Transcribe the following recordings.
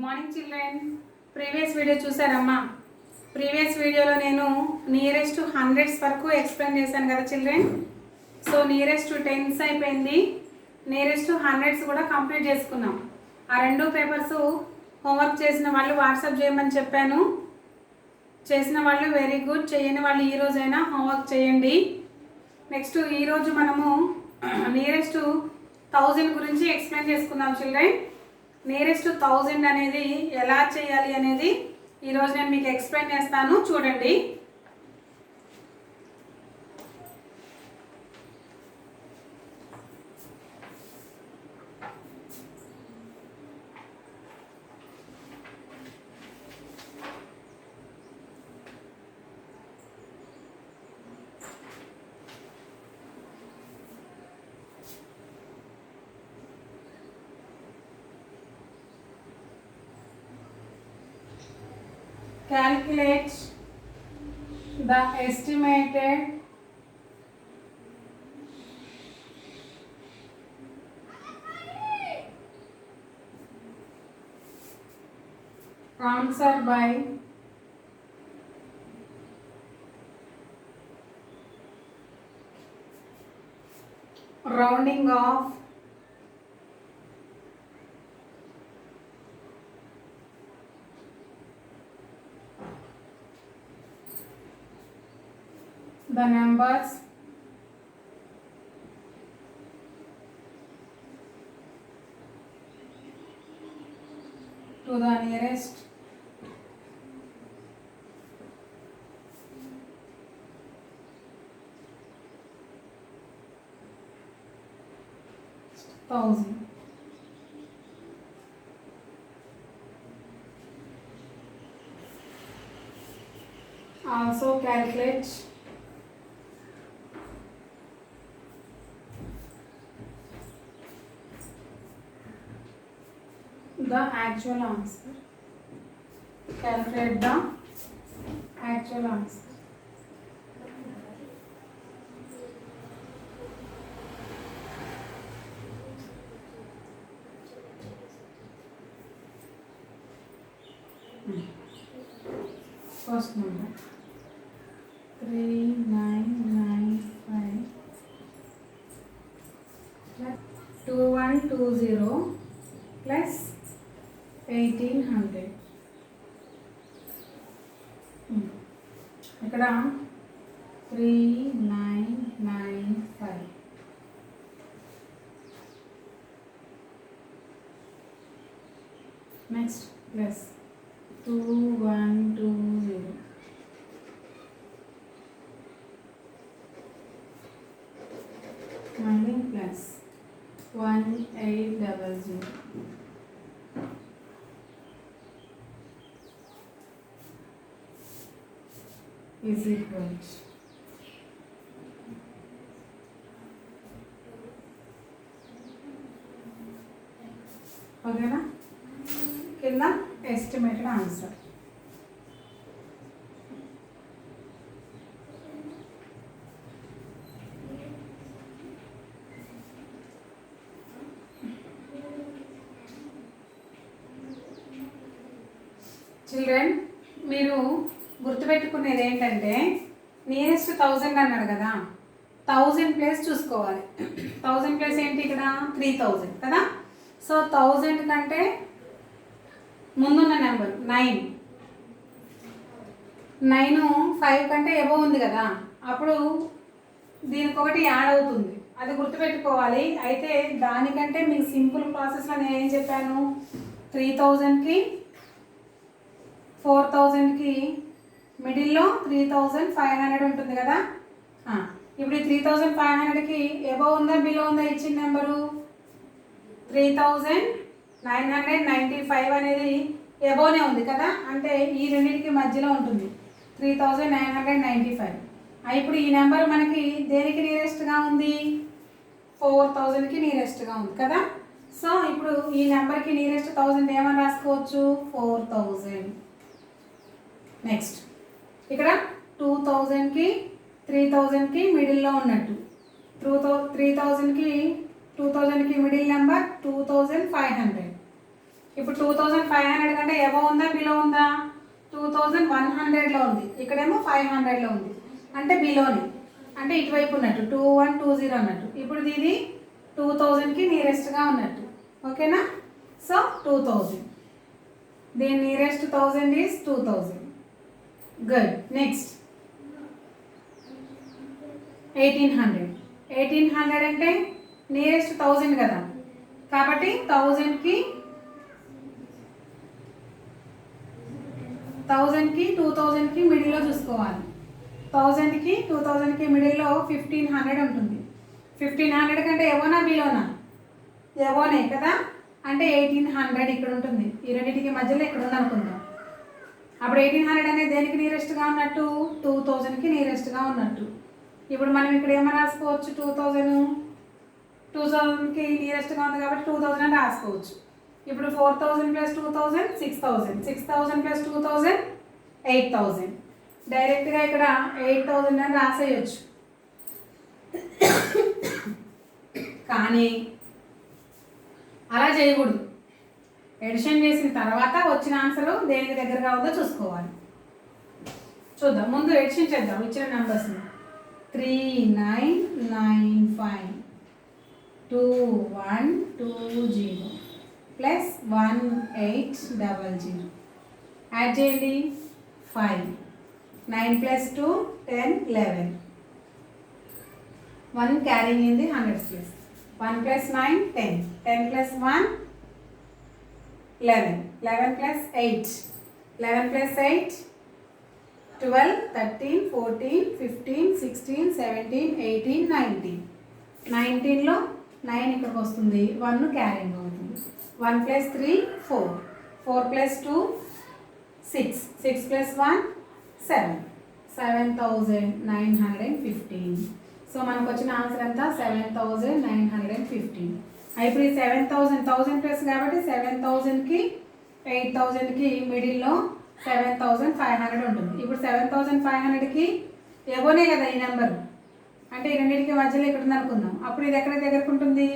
Morning children. Previous video చూసారమ్మా? Previous వీడియోలో నేను నియరెస్ట్ హండ్రెడ్స్ వరకు ఎక్స్ప్లెయిన్ చేశాను కదా చిల్డ్రన్. సో నియరెస్ట్ టెన్స్ అయిపోయింది, నియరెస్ట్ హండ్రెడ్స్ కూడా కంప్లీట్ చేసుకున్నాం. ఆ రెండు పేపర్స్ హోంవర్క్ చేసిన వాళ్ళు వాట్సాప్ చేయమని చెప్పాను. చేసిన వాళ్ళు వెరీ గుడ్, చేయని వాళ్ళు ఈరోజైనా హోంవర్క్ చేయండి. నెక్స్ట్ ఈరోజు మనము నియరెస్ట్ 1000 గురించి ఎక్స్ప్లెయిన్ చేసుకుందాం చిల్డ్రన్. నియరెస్ట్ 1000 అనేది ఎలా చేయాలి అనేది ఈరోజు నేను మీకు ఎక్స్ప్లెయిన్ చేస్తాను, చూడండి. Calculate the estimated answer by rounding off the numbers to the nearest thousand. Also calculate the actual answer. Calculate the actual answer. First number 3995 plus 2120 plus 1800. ఇక్కడ 3995 నెక్స్ట్ ప్లస్ 2120 మళ్ళీ ప్లస్ 1800 is equal to ఓకేనా? కింద estimated answer. Children, మీరు గుర్తుపెట్టుకునేది ఏంటంటే nearest 1000 అన్నాడు కదా, 1000 place చూసుకోవాలి. 1000 place ఏంటి ఇక్కడ 3000 కదా. సో 1000 కంటే ముందున్న నెంబర్ 9, 5 కంటే ఎబో ఉంది కదా, అప్పుడు దీనికి ఒకటి యాడ్ అవుతుంది, అది గుర్తుపెట్టుకోవాలి. అయితే దానికంటే మీకు సింపుల్ ప్రాసెస్లో నేను ఏం చెప్పాను, 3000కి 4000కి మిడిల్లో 3500 ఉంటుంది కదా. ఇప్పుడు ఈ 3500కి ఎబో ఉందా బిలో ఉందా ఇచ్చిన నెంబరు 3995 అనేది ఎబోనే ఉంది కదా, అంటే ఈ రెండింటికి మధ్యలో ఉంటుంది 3995. ఇప్పుడు ఈ నెంబర్ మనకి దేనికి నియరెస్ట్గా ఉంది, 4000కి నియరెస్ట్గా ఉంది కదా. సో ఇప్పుడు ఈ నెంబర్కి నియరెస్ట్ 1000 ఏమని రాసుకోవచ్చు 4000. నెక్స్ట్ ఇక్కడ 2000కి 3000కి మిడిల్లో ఉన్నట్టు, 3000కి 2000కి మిడిల్ నెంబర్ 2500. ఇప్పుడు 2500 కంటే ఎబో ఉందా బిలో ఉందా? 2100లో ఉంది, ఇక్కడేమో 500లో ఉంది, అంటే బిలోని, అంటే ఇటువైపు ఉన్నట్టు 2120 అన్నట్టు. ఇప్పుడు ఇది 2000కి నియరెస్ట్గా ఉన్నట్టు. ఓకేనా? సో 2000, దీని నియరెస్ట్ 1000 ఈజ్ 2000. గుడ్. నెక్స్ట్ 1800. 1800 అంటే నియరెస్ట్ 1000 కదా, కాబట్టి 1000కి 2000కి మిడిల్లో చూసుకోవాలి. 1000కి 2000కి మిడిల్లో 1500 ఉంటుంది. 1500 కంటే ఎవోనా బిలోనా? ఎవోనే కదా, అంటే 1800 ఇక్కడ ఉంటుంది. ఈ రెండింటికి మధ్యలో ఇక్కడ ఉంది అనుకుందాం. అప్పుడు 1800 అనేది దేనికి నియరెస్ట్గా ఉన్నట్టు? 2000కి నియరెస్ట్గా ఉన్నట్టు. ఇప్పుడు మనం ఇక్కడ ఏమైనా రాసుకోవచ్చు? 2000కి నియరెస్ట్గా ఉంది కాబట్టి 2000 అని రాసుకోవచ్చు. ఇప్పుడు 4000 ప్లస్ 2000 6000, 6000 ప్లస్ 2000 8000. డైరెక్ట్గా ఇక్కడ 8000 అని రాసేయచ్చు. కానీ అలా చేయకూడదు. ఎడిషన్ చేసిన తర్వాత వచ్చిన ఆన్సర్ దేనికి దగ్గరగా ఉందో చూసుకోవాలి. చూద్దాం, ముందు ఎడిషన్ చేద్దాం ఇచ్చిన నెంబర్స్ని. 3995 2120 ప్లస్ 1800. యాడ్ చేయండి. 5 9 plus 2 10 11. 1 carrying in the hundreds place. 1 plus 9 10, 10 plus 1 11, 11 plus 8, 11 plus 8 12, 13, 14, 15, 16, 17, 18, 19. 19లో 9 ఇక్కడికి వస్తుంది, 1 క్యారింగ్ అవుతుంది. 1 ప్లస్ 3 4, 4 ప్లస్ 2 6, 6 ప్లస్ 1 7, 7915. సో మనకు వచ్చిన ఆన్సర్ అంతా 7915. ఇప్పుడు ఈ 1000 ప్లస్ కాబట్టి 7000కి 8000కి మిడిల్లో 7500 ఉంటుంది. ఇప్పుడు 7500కి ఎబోనే కదా ఈ నెంబర్, అంటే ఈ రెండింటికి మధ్యలో ఇక్కడ ఉంది అనుకుందాం. అప్పుడు ఇది ఎక్కడ దగ్గరకు ఉంటుంది?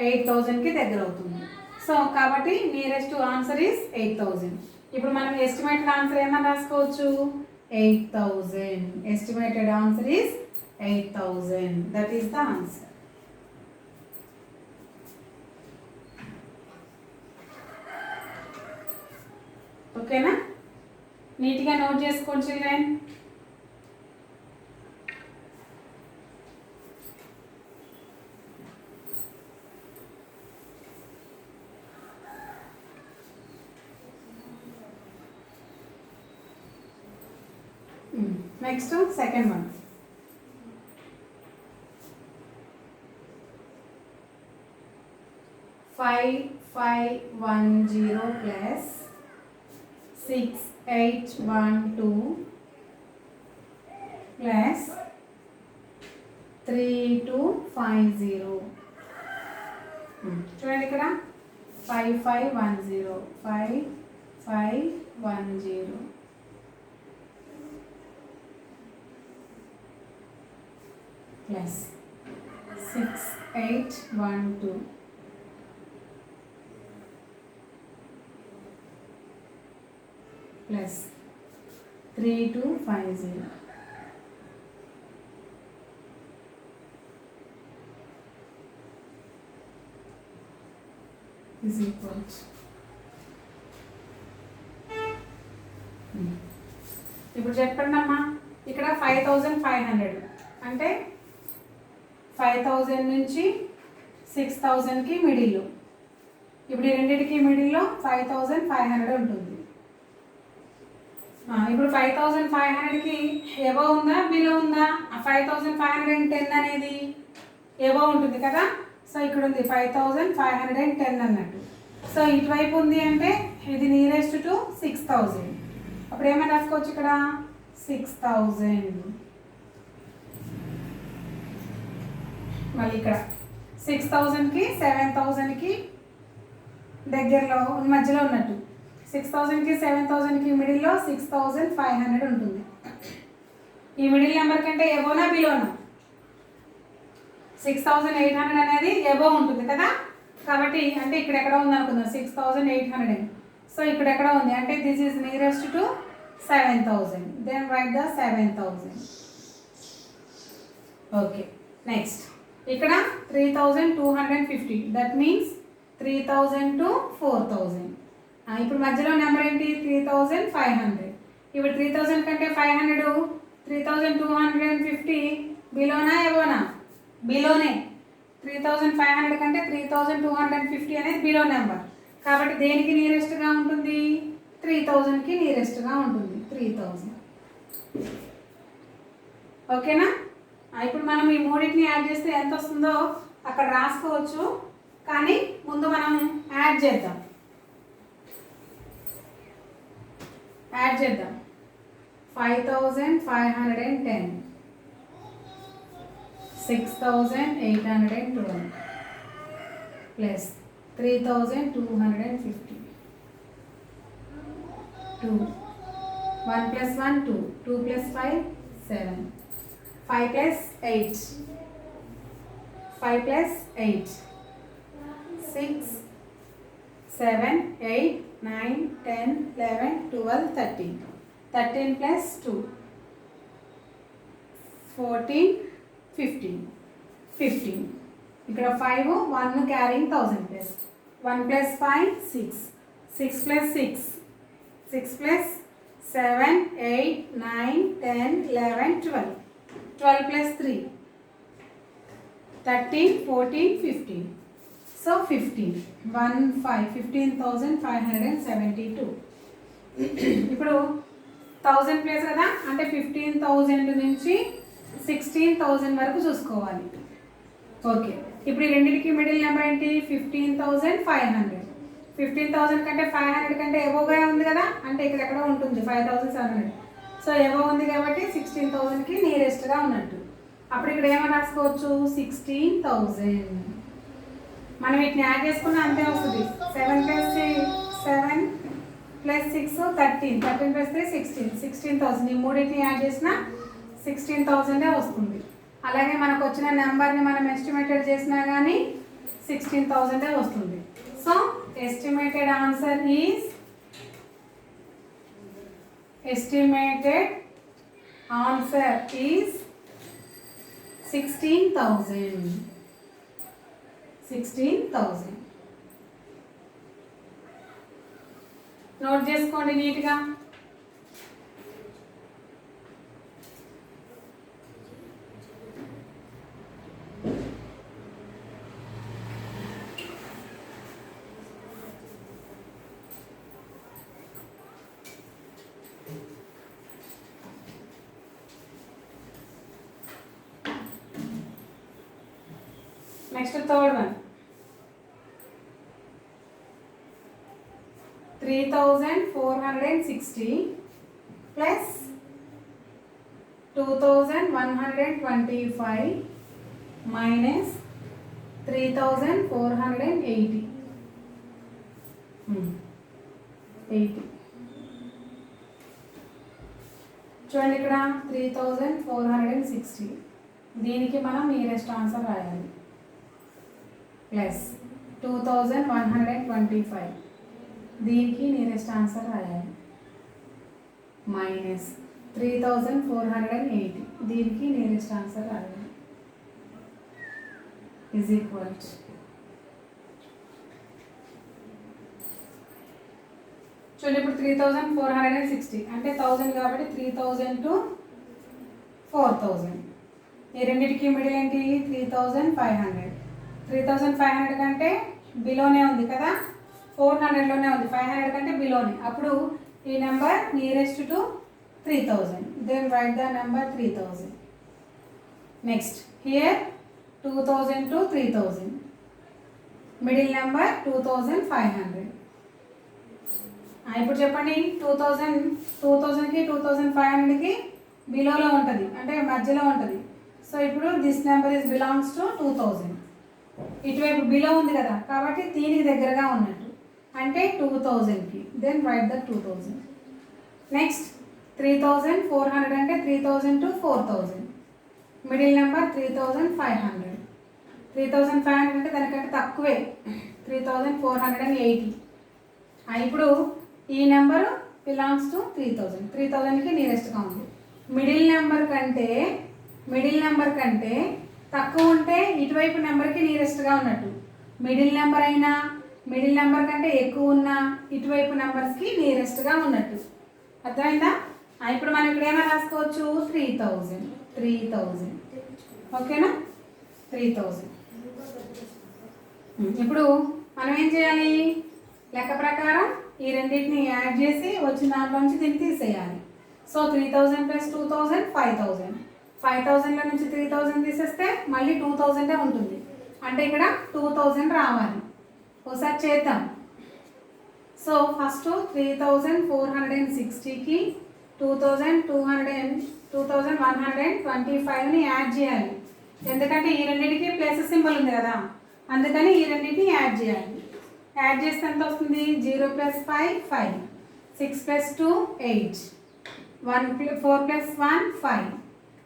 8000కి దగ్గర అవుతుంది. సో కాబట్టి నియరెస్ట్ ఆన్సర్ ఈస్ 8000. ఇప్పుడు మనం ఎస్టిమేటెడ్ ఆన్సర్ ఏమన్నా రాసుకోవచ్చు? 8000. Estimated answer is 8000. That is the answer. ఓకేనా? నీట్గా నోట్ చేసుకోండి children. Next second one. 5510 plus 6812 plus 3250. చూడండి ఇక్కడ 5510 ప్లస్ 6812 ప్లస్ 3250 is equals. ఇప్పుడు చెప్పండి అమ్మా, ఇక్కడ 5500 అంటే 5000 నుంచి 6000కి మిడిల్లో. ఇప్పుడు ఈ రెండింటికి మిడిల్లో 5500 ఉంటుంది. ఇప్పుడు 5500కి ఎబో ఉందా బిలో ఉందా? 5510 అనేది ఎబో ఉంటుంది కదా. సో ఇక్కడ ఉంది 5510 అన్నట్టు. సో ఇటువైపు ఉంది అంటే ఇది నియరెస్ట్ టు 6000. అప్పుడు ఏమైనా రాసుకోవచ్చు ఇక్కడ? 6000. మళ్ళీ ఇక్కడ 6000కి 7000కి దగ్గరలో మధ్యలో ఉన్నట్టు. 6000కి 7000కి మిడిల్లో 6500 ఉంటుంది. ఈ మిడిల్ నెంబర్ కంటే ఎబోనా బిలోనా? 6800 అనేది ఎబో ఉంటుంది కదా. కాబట్టి అంటే ఇక్కడ ఎక్కడ ఉంది అనుకుందాం 6800. సో ఇక్కడ ఎక్కడ ఉంది అంటే this is nearest to 7000. Then write the 7000. Okay, next ఇక్కడ 3250. That means 3000 to 4000. ఇప్పుడు మధ్యలో నెంబర్ ఏంటి 3500. ఇప్పుడు 3000 కంటే 500 3250 బిలోనా ఎబోనా? బిలోనే. 3500 కంటే 3250 అనేది బిలో నెంబర్. కాబట్టి దేనికి నియరెస్ట్గా ఉంటుంది? 3000కి నియరెస్ట్గా ఉంటుంది. 3000. ఓకేనా? ఇప్పుడు మనం ఈ మూడింటిని యాడ్ చేస్తే ఎంత వస్తుందో అక్కడ రాసుకోవచ్చు, కానీ ముందు మనం యాడ్ చేద్దాం. 5510, 6812 plus 3250. 2 1 plus 1 2 2 plus 5 7 5 plus 8 5 plus 8 6 7 8 9 10 11 12 13 13 plus 2 14 15 15. ఇక్కడ 5 1 carrying 1000 plus 1 plus 5 6 6 plus 6 6 plus 7 8 9 10 11 12 12 plus 3 13 14 15. So 15 1 5 15,572. ఇప్పుడు 1000 ప్లేస్ కదా, అంటే 15,000 నుంచి 16,000 వరకు చూసుకోవాలి. ఓకే, ఇప్పుడు ఈ రెండింటికి మిడిల్ నెంబర్ ఏంటి 15,500. 15,000 కంటే 500 కంటే ఎబోగా ఉంది కదా, అంటే ఇక్కడ ఎక్కడో ఉంటుంది 5,700. సో ఎబో ఉంది కాబట్టి 16,000కి నియరెస్ట్గా ఉన్నట్టు. అప్పుడు ఇక్కడ ఏమని రాసుకోవచ్చు 16,000. మనం వీటిని యాడ్ చేసుకున్న అంతే వస్తుంది. 7 plus 7 plus 6 13 13 plus 3 16 16,000. ఈ మూడింటిని యాడ్ చేసిన 16,000 వస్తుంది. అలాగే మనకు వచ్చిన నెంబర్ని మనం ఎస్టిమేటెడ్ చేసినా కానీ 16,000 వస్తుంది. So estimated answer is 16,000. 16,000. Note చేసుకోండి నీట్గా. Next third one 3,460 plus 2,125 minus 3,480. 80. చూడండి ఇక్కడ 3,460. దీనికి మనం నియరెస్ట్ ఆన్సర్ రాయాలి. ప్లస్ 2,125 దీనికి నియరెస్ట్ ఆన్సర్ రాయాలి. మైనస్ 3,480 దీనికి నియరెస్ట్ ఆన్సర్ రాయాలి. ఈజ్ ఈక్వల్ చూడండి ఇప్పుడు 3,460 అంటే 1000 కాబట్టి 3,000 to 4,000. ఈ రెండింటికి మిడిల్ ఏంటి 3,500. 3,500 కంటే బిలోనే ఉంది కదా, 400లోనే ఉంది, 500 కంటే బిలోనే. అప్పుడు ఈ number nearest to 3,000. Then write the number 3,000. Next here 2,000 to 3,000. Middle number 2,500. ఇప్పుడు చెప్పండి 2,000కి 2,500కి బిలోలో ఉంటుంది, అంటే మధ్యలో ఉంటుంది. సో ఇప్పుడు this number is belongs to 2,000. ఇటువైపు బిలో ఉంది కదా కాబట్టి దీనికి దగ్గరగా ఉన్నట్టు, అంటే 2,000కి. Then write the 2,000. నెక్స్ట్ 3,400 అంటే 3,000 to 4,000. Middle number 3,500. 3500 అంటే దానికంటే తక్కువే, 3480. ఇప్పుడు ఈ నెంబరు బిలాంగ్స్ టు 3000. 3000కి నియరెస్ట్గా ఉంది. మిడిల్ నెంబర్ కంటే తక్కువ ఉంటే ఇటువైపు నెంబర్కి నియరెస్ట్గా ఉన్నట్టు. మిడిల్ నెంబర్ కంటే ఎక్కువ ఉన్న ఇటువైపు నెంబర్స్కి నియరెస్ట్గా ఉన్నట్టు. అర్థమైందా? ఇప్పుడు మనం ఇక్కడ ఏమైనా రాసుకోవచ్చు, 3000. ఓకేనా? 3000. ఇప్పుడు మనం ఏం చేయాలి? లెక్క ప్రకారం ఈ రెండింటిని యాడ్ చేసి వచ్చిన దాంట్లోంచి దీన్ని తీసేయాలి. సో 3000 + 2000 5000. 5000లో నుంచి 3000 తీసేస్తే మళ్ళీ 2000 ఉంటుంది. అంటే ఇక్కడ 2000 రావాలి. ఒకసారి చేద్దాం. సో ఫస్ట్ 3460కి 2125ని యాడ్ చేయాలి. ఎందుకంటే ఈ రెండింటికి ప్లస్ సింబల్ ఉంది కదా, అందుకని ఈ రెండింటిని యాడ్ చేయాలి. యాడ్ చేస్తే ఎంత వస్తుంది? 0 + 5 5, 6 + 2 8, 4 + 1 5,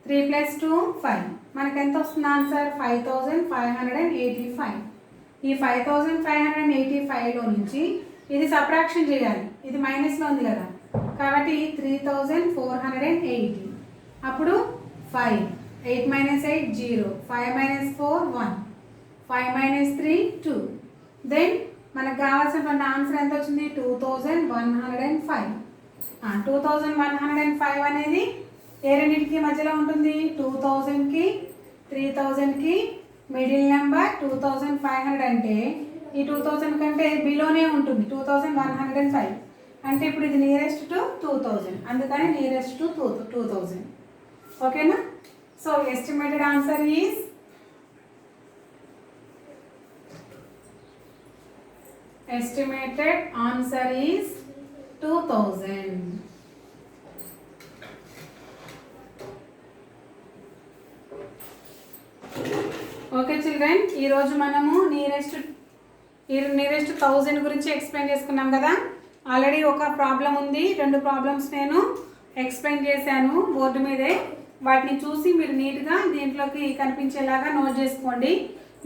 3 + 2 5. మనకు ఎంత వస్తుంది ఆన్సర్? 5585. ఈ 5585లో నుంచి ఇది సబ్ట్రాక్షన్ చేయాలి. ఇది మైనస్లో ఉంది కదా, కాబట్టి 3480. అప్పుడు 5, 8 - 8 0, 5 - 4 1, 5 - 3 2. దెన్ మనకు కావాల్సినటువంటి ఆన్సర్ ఎంత వచ్చింది? 2105. 2105 అనేది ఏ రెండింటికి మధ్యలో ఉంటుంది? 2000కి 3000కి మిడిల్ నెంబర్ 2500 అంటే ఈ 2000 కంటే బిలోనే ఉంటుంది 2105. అంటే ఇప్పుడు ఇది నియరెస్ట్ టు 2000, అందుకని నియరెస్ట్ టు 2000. ఓకేనా? So estimated answer is Estimated answer is 2000. Okay children, ఈరోజు మనము నియరెస్ట్ 1000 గురించి ఎక్స్ప్లెయిన్ చేసుకున్నాం కదా. ఆల్రెడీ ఒక ప్రాబ్లం ఉంది, 2 ప్రాబ్లమ్స్ నేను ఎక్స్ప్లెయిన్ చేశాను బోర్డు మీదే. వాటిని చూసి మీరు నీట్గా దీంట్లోకి కనిపించేలాగా నోట్ చేసుకోండి.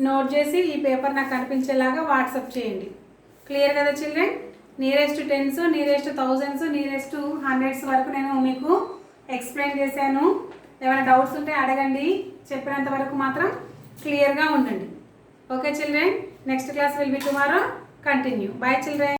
నోట్ చేసి ఈ పేపర్ నాకు కనిపించేలాగా వాట్సాప్ చేయండి. క్లియర్ కదా children? Nearest 10s, nearest 1000s, nearest 100s వరకు నేను మీకు ఎక్స్ప్లెయిన్ చేశాను. ఏమైనా డౌట్స్ ఉంటే అడగండి. చెప్పినంత వరకు మాత్రం క్లియర్గా ఉండండి. Okay children, next class will be tomorrow. Continue. By children.